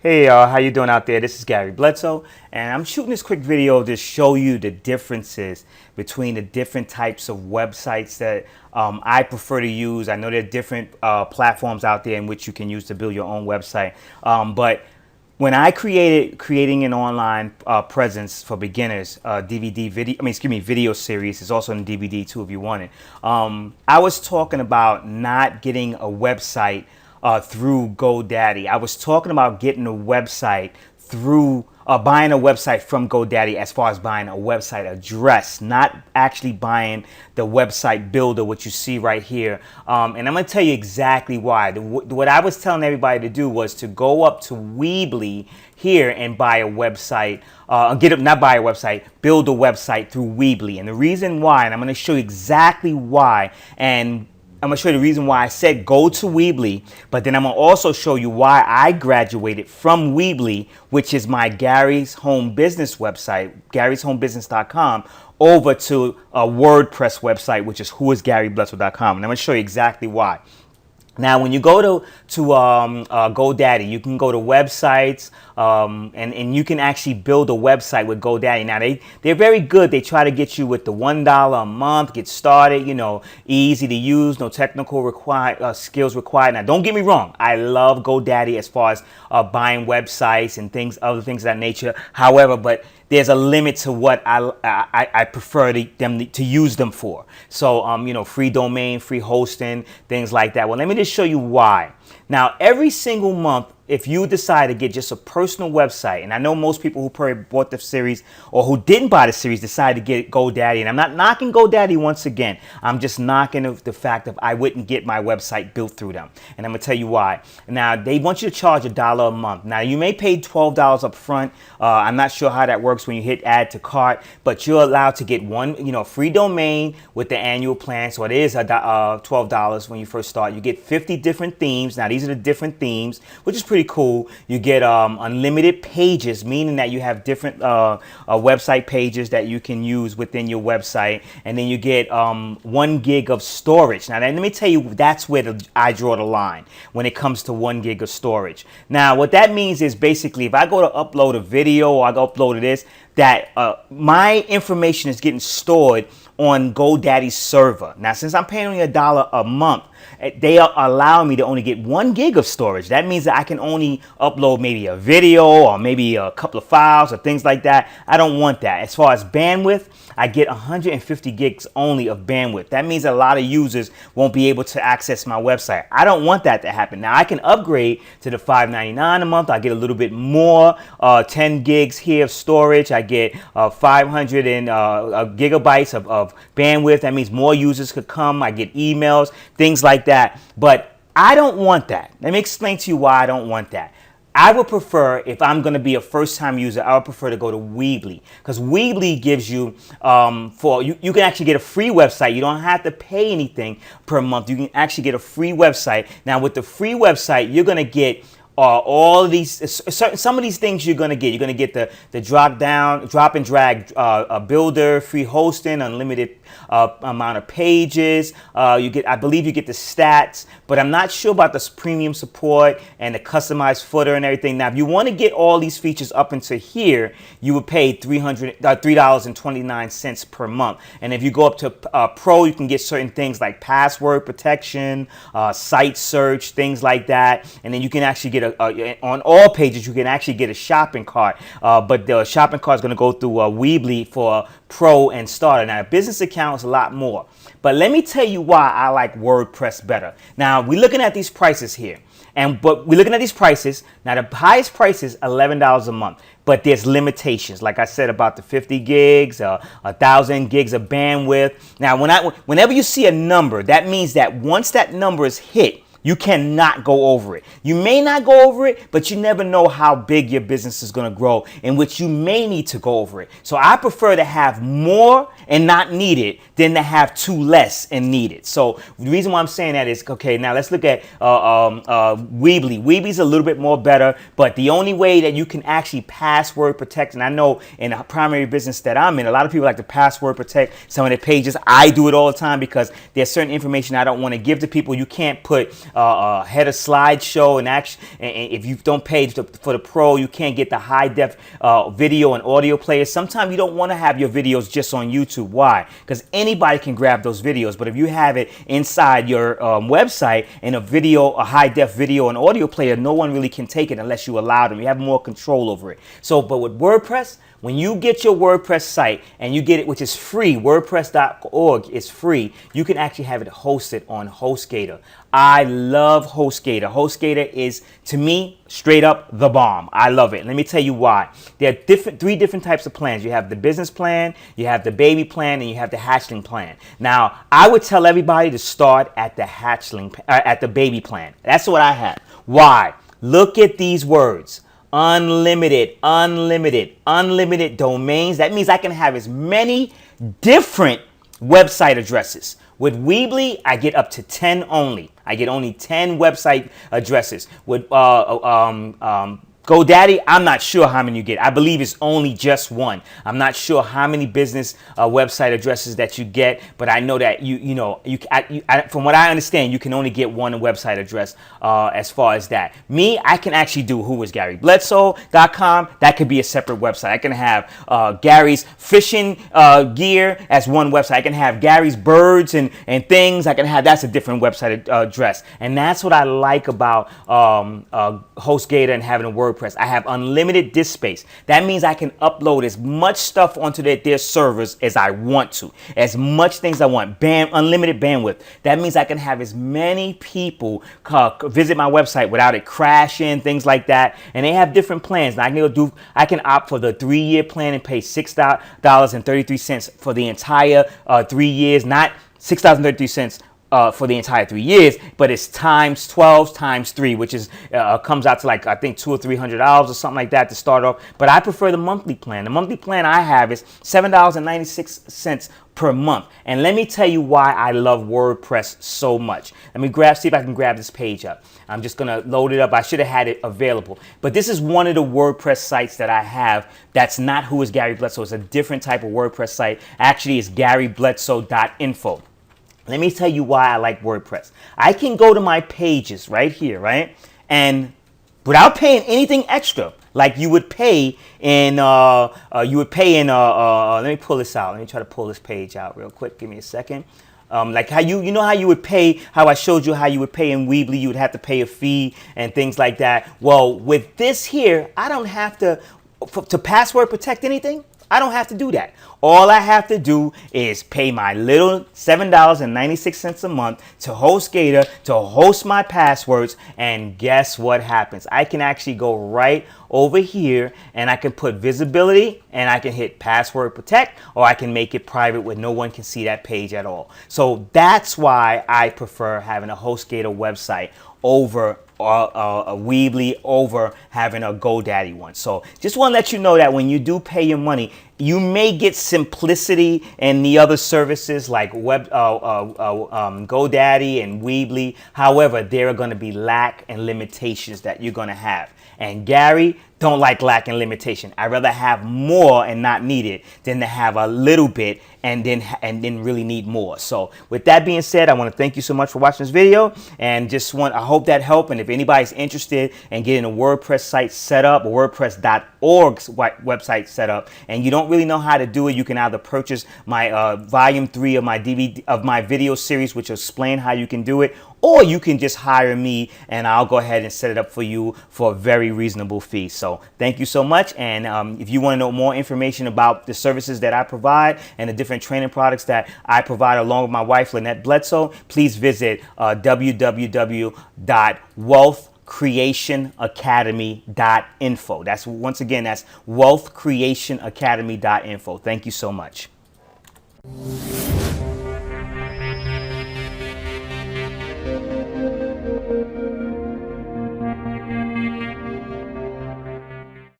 Hey, how you doing out there? This is Gary Bledsoe, and I'm shooting this quick video to show you the differences between the different types of websites that I prefer to use. I know there are different platforms out there in which you can use to build your own website, but when I creating an online presence for beginners, video series is also in DVD too if you want it. I was talking about not getting a website through GoDaddy. I was talking about getting a website through buying a website from GoDaddy, as far as buying a website address, not actually buying the website builder, which you see right here. And I'm going to tell you exactly why. What I was telling everybody to do was to go up to Weebly here and buy a website, build a website through Weebly. And the reason why, and I'm going to show you exactly why, and I'm going to show you the reason why I said go to Weebly, but then I'm going to also show you why I graduated from Weebly, which is my Gary's Home Business website, Gary'sHomeBusiness.com, over to a WordPress website, which is whoisgarybledsoe.com. And I'm going to show you exactly why. Now, when you go to GoDaddy, you can go to websites, and you can actually build a website with GoDaddy. Now, they're very good. They try to get you with the $1 a month, get started, easy to use, no technical skills required. Now, don't get me wrong. I love GoDaddy as far as buying websites and other things of that nature. However, but there's a limit to what I prefer them to use them for. So, free domain, free hosting, things like that. Well, let me just show you why. Now, every single month, if you decide to get just a personal website, and I know most people who probably bought the series or who didn't buy the series decided to get GoDaddy, and I'm not knocking GoDaddy once again. I'm just knocking the fact that I wouldn't get my website built through them, and I'm going to tell you why. Now, they want you to charge $1 a month. Now, you may pay $12 up front. I'm not sure how that works when you hit add to cart, but you're allowed to get one, free domain with the annual plan, so it is $12 when you first start. You get 50 different themes. Now, these are the different themes, which is pretty cool. You get unlimited pages, meaning that you have different website pages that you can use within your website, and then you get 1 gig of storage. Now, let me tell you, that's where I draw the line when it comes to 1 gig of storage. Now, what that means is basically if I go to upload a video or I go upload this, that my information is getting stored on GoDaddy's server. Now, since I'm paying only $1 a month, they allow me to only get 1 gig of storage. That means that I can only upload maybe a video or maybe a couple of files or things like that. I don't want that. As far as bandwidth, I get 150 gigs only of bandwidth. That means a lot of users won't be able to access my website. I don't want that to happen. Now, I can upgrade to the $5.99 a month. I get a little bit more, 10 gigs here of storage. I get 500 gigabytes of bandwidth. That means more users could come. I get emails, things like that. But I don't want that. Let me explain to you why I don't want that. I would prefer, if I'm going to be a first-time user, I would prefer to go to Weebly, because Weebly gives you, you can actually get a free website. You don't have to pay anything per month. You can actually get a free website. Now, with the free website, you're going to get all of these, some of these things you're going to get. You're going to get the drop and drag builder, free hosting, unlimited amount of pages. I believe you get the stats, but I'm not sure about this premium support and the customized footer and everything. Now, if you want to get all these features up into here, you would pay $3.29 per month. And if you go up to Pro, you can get certain things like password protection, site search, things like that. And then you can actually get on all pages, you can actually get a shopping cart, but the shopping cart is going to go through Weebly for Pro and Starter. Now, a business account is a lot more, but let me tell you why I like WordPress better. Now, we're looking at these prices here, but we're looking at these prices. Now, the highest price is $11 a month, but there's limitations, like I said, about the 50 gigs, 1,000 gigs of bandwidth. Now, whenever you see a number, that means that once that number is hit, you cannot go over it. You may not go over it, but you never know how big your business is going to grow, in which you may need to go over it. So I prefer to have more and not need it than to have too less and need it. So the reason why I'm saying that is, okay, now let's look at Weebly. Weebly's a little bit more better, but the only way that you can actually password protect, and I know in the primary business that I'm in, a lot of people like to password protect some of their pages. I do it all the time because there's certain information I don't want to give to people. You can't put header slideshow, and if you don't pay for the pro, you can't get the high def video and audio players. Sometimes you don't want to have your videos just on YouTube. Why? Because anybody can grab those videos, but if you have it inside your website in a high def video and audio player, no one really can take it unless you allow them. You have more control over it. So, but with WordPress, when you get your WordPress site and you get it, which is free, WordPress.org is free, you can actually have it hosted on HostGator. I love HostGator. HostGator is, to me, straight up the bomb. I love it. Let me tell you why. There are three different types of plans. You have the business plan, you have the baby plan, and you have the hatchling plan. Now, I would tell everybody to start at the baby plan. That's what I have. Why? Look at these words. Unlimited, unlimited, unlimited domains. That means I can have as many different website addresses. With Weebly, I get up to 10 only. I get only 10 website addresses. With GoDaddy, I'm not sure how many you get. I believe it's only just one. I'm not sure how many business website addresses that you get, but I know that from what I understand, you can only get one website address as far as that. Me, I can actually do whoisgarybledsoe.com. That could be a separate website. I can have Gary's fishing gear as one website. I can have Gary's birds and things. That's a different website address. And that's what I like about HostGator and having a WordPress. I have unlimited disk space. That means I can upload as much stuff onto their servers as I want to, as much things I want. Unlimited bandwidth. That means I can have as many people visit my website without it crashing, things like that. And they have different plans. Now, I can opt for the 3-year plan and pay $6.33 for the entire 3 years, not $6.33 for the entire 3 years, but it's times 12 times 3, which is comes out to like, I think, $200 or $300 or something like that to start off. But I prefer the monthly plan. The monthly plan I have is $7.96 per month. And let me tell you why I love WordPress so much. Let me see if I can grab this page up. I'm just gonna load it up. I should have had it available. But this is one of the WordPress sites that I have that's not Who is Gary Bledsoe. It's a different type of WordPress site. Actually, it's garybledsoe.info. Let me tell you why I like WordPress. I can go to my pages right here, right? And without paying anything extra, like you would pay in, let me pull this out. Let me try to pull this page out real quick. Give me a second. Like how you know how you would pay, how I showed you how you would pay in Weebly, you would have to pay a fee and things like that. Well, with this here, I don't have to password protect anything. I don't have to do that. All I have to do is pay my little $7.96 a month to HostGator to host my passwords, and guess what happens? I can actually go right over here and I can put visibility and I can hit password protect, or I can make it private where no one can see that page at all. So that's why I prefer having a HostGator website over a Weebly, over having a GoDaddy one. So just want to let you know that when you do pay your money, you may get simplicity in the other services like GoDaddy and Weebly. However, there are going to be lack and limitations that you're going to have. And Gary don't like lack and limitation. I'd rather have more and not need it than to have a little bit and then really need more. So with that being said, I want to thank you so much for watching this video, and I hope that helped. And if anybody's interested in getting a WordPress site set up, or WordPress.org's website set up, and you don't really know how to do it, you can either purchase my volume 3 of my DVD of my video series, which will explain how you can do it, or you can just hire me and I'll go ahead and set it up for you for a very reasonable fee. So thank you so much. And if you want to know more information about the services that I provide and the different training products that I provide along with my wife, Lynette Bledsoe, please visit www.wealthcreationacademy.info. That's wealthcreationacademy.info. Thank you so much.